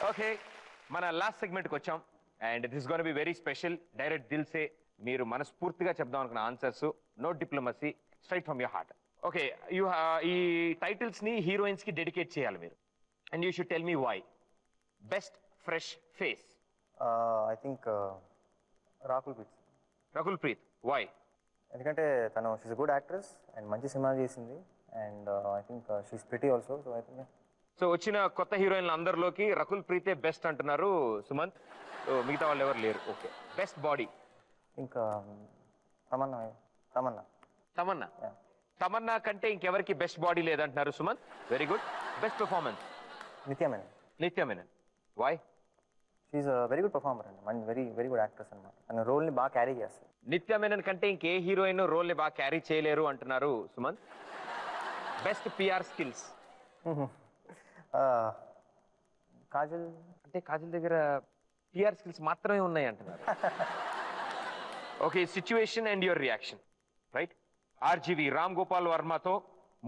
Okay, మన last సెగ్మెంట్కి వచ్చాం and this gonna be very special. Direct దిల్ సే, మీరు మనస్ఫూర్తిగా చెప్దాం అనుకున్న answers, no diplomacy, straight from your heart. Okay, ఈ టైటిల్స్ ని హీరోయిన్స్ కి డెడికేట్ చేయాలి మీరు. And you should tell me why. Best fresh face. I think Rakul Preet. Rakul Preet, why? ఎందుకంటే తను షీస్ గుడ్ యాక్ట్రెస్ అండ్ మంచి సినిమా చేసింది and I think she's pretty also. So I think so వచ్చిన కొత్త హీరోయిన్లు అందరిలోకి రకుల్ ప్రీతే బెస్ట్ అంటున్నారు సుమంత్. మిగతా వాళ్ళు ఎవరు లేరు. Okay, best body. ఇంకా తమన్నా. తమన్నా తమన్నా. తమన్నా కంటే ఇంకెవరికి బెస్ట్ బాడీ లేదంటున్నారు Sumanth. Very good. Best performance. Nithya Menon. Nithya Menon, why? She very good performer అండి. మంచి వెరీ వెరీ గుడ్ యాక్ట్రెస్ అనమాట. తన రోల్ని బాగా క్యారీ చేస్తుంది. నిత్య మేనన్ కంటే ఇంకే హీరోయిన్ రోల్ ని బాగా క్యారీ చేయలేరు అంటున్నారు Sumanth. Best PR skills. Kajal. అంటే కాజల్ దగ్గర పిఆర్ స్కిల్స్ మాత్రమే ఉన్నాయి అంటున్నారు. Okay, situation and your reaction, right? RGV Ram Gopal వర్మతో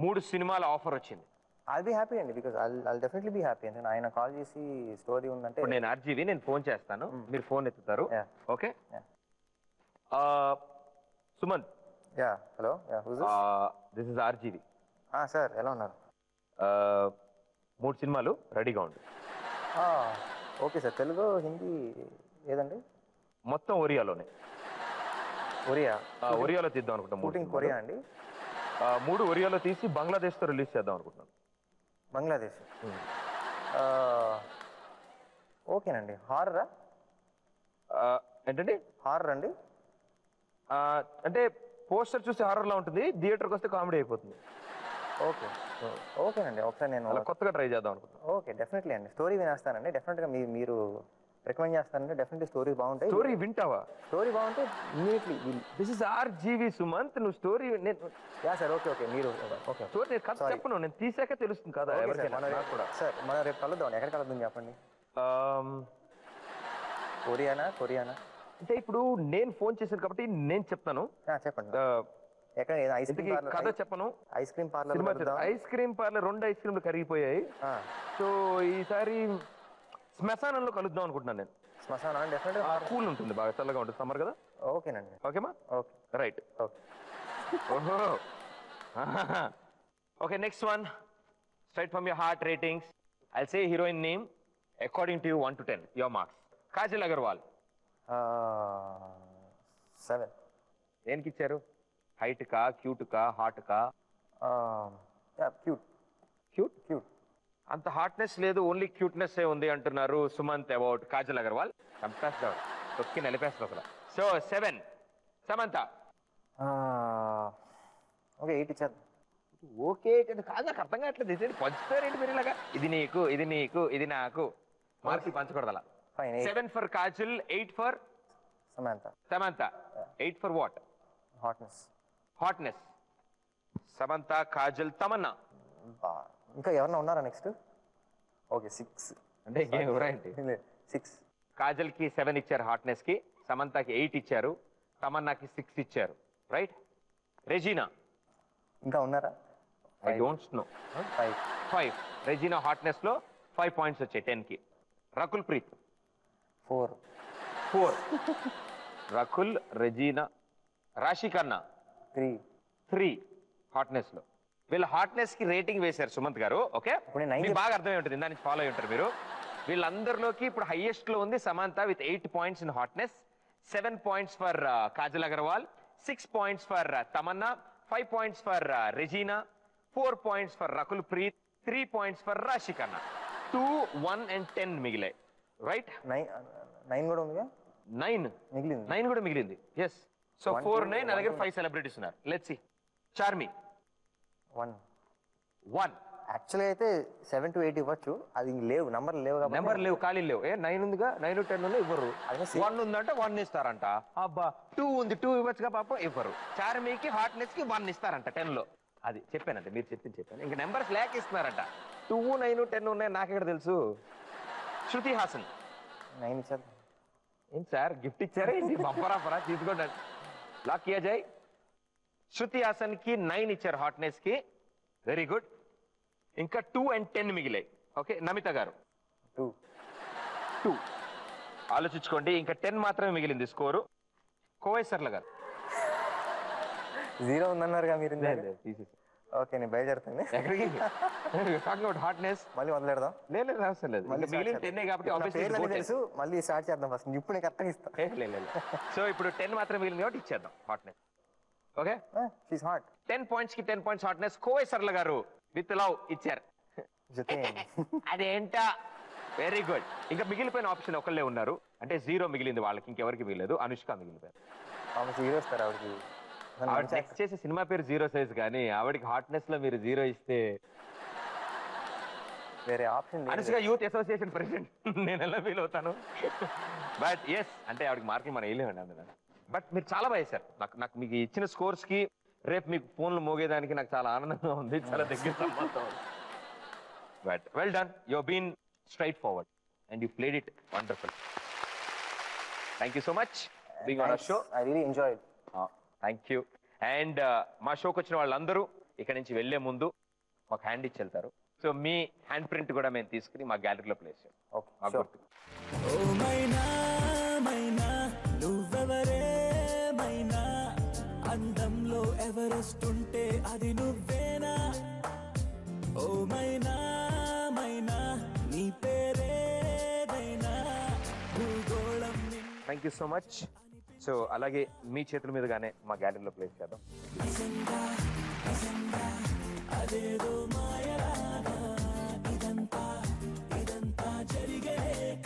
3 సినిమాల ఆఫర్ వచ్చింది. ఐల్ బి హ్యాపీ అండి, because I'll definitely be happy. ఎందుకంటే ఆయన కాల్ చేసి స్టోరీ ఉందంటే. ఇప్పుడు నేను ఆర్జీవి, నేను ఫోన్ చేస్తాను, మీరు ఫోన్ ఎత్తుతారు. Okay, Sumanth. Ya, hello. Ya, who's this? This is RGV. Sir, ఎలా ఉన్నారు? 3 సినిమాలు రెడీగా ఉంది. Okay sir. తెలుగు, హిందీ ఏదండి? మొత్తం ఒరియాలోనే. ఒరియా? ఒరియాలో తీద్దాం అనుకుంటాం. షూటింగ్ కొరియా అండి? 3 ఒరియాలో తీసి బంగ్లాదేశ్తో రిలీజ్ చేద్దాం అనుకుంటున్నాను. బంగ్లాదేశ్. ఓకేనండి. హారరా? ఏంటండి? హారర్ అండి? అంటే పోస్టర్ చూస్తే హారర్ లా ఉంటుంది, థియేటర్కి వస్తే కామెడీ అయిపోతుంది. ఓకే, ఓకేనండి. ఒకసారి నేను కొత్తగా ట్రై చేద్దాం అనుకుంటున్నాను. ఓకే, డెఫినెట్లీ అండి. స్టోరీ వినేస్తానండి. డెఫినెట్గా మీరు రికమెండ్ చేస్తానంటే డెఫినెట్లీ స్టోరీ బాగుంటాయి. స్టోరీ వింటావా? స్టోరీ బాగుంటే immediately. This is RGV Sumanth. నువ్వు story. Ya sir. Okay okay. మీరు ఓకే. స్టోరీ నేను కథ చెప్పను, నేను తీసాక తెలుస్తుంది కదా ఎవరికైనా. సార్, మనం రేపు కలుద్దాం. ఎక్కడ కలుద్దాం చెప్పండి. కొరియానా? అంటే ఇప్పుడు నేను ఫోన్ చేశాను కాబట్టి నేను చెప్తాను. చెప్పండి. ఎక్కడ? Ice cream parlour. కథ చెప్పను. Ice cream parlour. Ice cream parlour 2 ice క్రీమ్లు కరిగిపోయాయి. సో ఈసారి శ్మశానంలో కలుద్దాం అనుకుంటున్నాను నేను. శ్మశానం డెఫినెట్గా కూల్ ఉంటుంది, బాగా చల్లగా ఉంటుంది, సమ్మర్ కదా. ఓకేనండి. ఓకేమా? Okay, right. ఓకే. ఓహో. Okay, next one. Straight from your heart ratings. I'll say heroine name according to you 1 to 10. Your marks. Kajal Aggarwal. 7. దేనికి ఇచ్చారు? హైట్ కా, క్యూట్ కా, హాట్ కా? క్యూట్. అంత హాట్నెస్ లేదు, ఓన్లీ క్యూట్నెస్ ఏ ఉంది అంటున్నారు సుమంత్ అబౌట్ కాజల్ అగర్వాల్. చంపేస్తాడు, తొక్కి నలిపేస్తాడు అసలు. సో 7. సమంత. ఓకే, 8 ఇచ్చారు. ఓకే కాదు, నాకు అర్థం కావట్లేదు. ఇది పంచుతారేంటి మీరు ఇలాగా? ఇది నీకు, ఇది నీకు, ఇది నాకు. మార్కులు పంచకూడదు అలా. 7 for Kajal, 8 for Samantha. 8 for what? Hotness. Samantha, Kajal, Tamannaah. ఇంకా ఎవరన్నా ఉన్నారా నెక్స్ట్? ఓకే, 6. అంటే ఎవరైంటి? 6. కాజల్ కి 7 ఇచ్చారు హాట్నెస్ కి, సమంతకి 8 ఇచ్చారు, తమన్నాకి 6 ఇచ్చారు, రైట్? రెజీనా. ఇంకా ఉన్నారా? I don't know. 5. Regina hotness లో 5 పాయింట్స్ వచ్చాయి 10 కి. రకుల్ ప్రీత్. 4. రకుల్, రెజీనా. రాశి ఖన్నా 3 హాట్నెస్ లో. వీళ్ళ హాట్నెస్ కి రేటింగ్ వేశారు సుమంత్ గారు. ఓకే, మీకు బాగా అర్థమై ఉంటుంది, దాని నుంచి ఫాలో అయి ఉంటారు మీరు. వీళ్ళందరిలోకి ఇప్పుడు హైయెస్ట్ లో ఉంది Samantha with 8 points in hotness. 7 points for Kajal Agarwal, 6 points for Tamannaah, 5 points for Regina, 4 points for Rakul Preet, 3 points for రాశి ఖన్నా. 2, 1 and 10 మిగిలాయి, రైట్? 9 కూడా ఉందిగా. 9 కూడా మిగిలింది. ఎస్. సో 4, 9. నా దగ్గర 5 సెలబ్రిటీస్ ఉన్నారు. Let's see. చార్మి. 1. యాక్చువల్గా అయితే 7 to 8 ఇవ్వచ్చు. అది లేవు, నెంబర్ లేవు, ఖాళీ లేవు. 9 ఉందిగా, 9, 10 ఉన్నాయి, ఇవ్వరు. 1 ఉందంటే 1 ఇస్తారంట. అబ్బా, 2 ఉంది, 2 ఇవ్వచ్చుగా పాపం, ఇవ్వరు. చార్మికి హాట్నెస్ కి 1 ఇస్తారంట 10 లో. అది చెప్పానంటే, మీరు చెప్పాను. ఇంకా నెంబర్స్ లేక ఇస్తున్నారంట. 2, 9, 10 ఉన్నాయి, నాకెక్కడ తెలుసు. శృతి హాసన్. 9 ఇచ్చారు. ఏంటి సార్, గిఫ్ట్ ఇచ్చారా ఏంటి? బంపరా తీసుకోండి. లాక్ కియా జాయ్. శృతి హాసన్ కి 9 ఇచ్చారు హాట్నెస్ కి. Very good. ఇంకా 2 and 10 మిగిలాయి. ఓకే, నమిత గారు. ఆలోచించుకోండి. ఇంకా 10 మాత్రమే మిగిలింది స్కోరు. కోవేశ్వర్ల గారు 0 ఉందన్నారుగా మీరు ఇందాక. తీసేసి ఓకే, నేను బయలుదేరుతాను. ఎక్కడికి టాకింగ్ అబౌట్ హాట్నెస్. మళ్ళీ మొదలెడదాం. లేదు అవసరం లేదు. ఇంకా మిగిలిన 10 కాబట్టి పేర్లు తెలుసు, మళ్ళీ స్టార్ట్ చేద్దాం ఫస్ట్. ఇప్పుడు నేను కరెక్ట్గా ఇస్తాను. సో ఇప్పుడు 10 మాత్రం మిగిలింది కాబట్టి ఇచ్చేద్దాం hotness. Okay, she's hot. 10 points కి 10 పాయింట్స్ హాట్నెస్. కోవేశ్వర్ల గారు విత్ లవ్ ఇచ్చారు. అదేంటా, వెరీ గుడ్. ఇంకా మిగిలిపోయిన ఆప్షన్ ఒకళ్ళే ఉన్నారు, అంటే 0 మిగిలింది వాళ్ళకి, ఇంకెవరికి మిగలేదు. అనుష్క మిగిలిపోయారు. హీరో ఇస్తారు ఆవిడకి. ఆవిడ నెక్స్ట్ చేసే సినిమా పేరు 0 సైజ్, కానీ ఆవిడకి హాట్నెస్ లో మీరు 0 ఇస్తే వేరే option. Anushka youth association president, నేను ఎలా ఫీల్ అవుతాను. బట్ ఎస్, అంటే ఆవిడకి మార్కులు మనం వేయలేమండి అందులో. బట్ మీరు చాలా బాగా చేశారు. నాకు మీకు ఇచ్చిన స్కోర్స్ కి రేపు మీకు ఫోన్లు మోగేదానికి నాకు చాలా ఆనందంగా ఉంది, చాలా దగ్గర సంబంధం. But well done, you have been straightforward and you played it wonderful. Thank you so much being on our show. I really enjoyed. Thank you. And మా షోకి వచ్చిన వాళ్ళందరూ ఇక్కడ నుంచి వెళ్లే ముందు మాకు హ్యాండ్ ఇచ్చి వెళ్తారు. సో మీ హ్యాండ్ ప్రింట్ కూడా మేము తీసుకుని మా గ్యాలరీలో ప్లేస్ చేయాలి. అందంలో ఎవరెస్ట్ ఉంటే అది నువ్వేనా? ఓ మైనా మైనా నీ పేరేదైనా భూగోళం. Thank you so much. So అలాగే మీ చేతుల మీదుగానే మా గ్యాలరీలో ప్లేస్ చేద్దాం. అదేదో మాయలాగా ఇదంతా జరిగే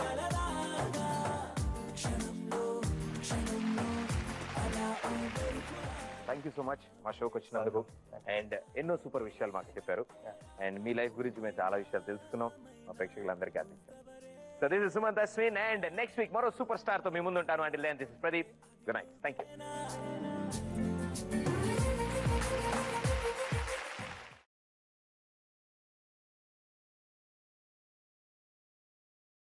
కలలాగా క్షణంలో అలా. థ్యాంక్ యూ సో మచ్ మా షోకి వచ్చినందుకు. అండ్ ఎన్నో సూపర్ విషయాలు మాకు చెప్పారు. అండ్ మీ లైఫ్ గురించి మేము చాలా విషయాలు తెలుసుకున్నాం, మా ప్రేక్షకులందరికీ అందించాం. So this is Sumanth Ashwin, and next week మరో సూపర్ స్టార్ తో మీ ముందు ఉంటాను. Until then this is Pradeep. Good night. Thank you.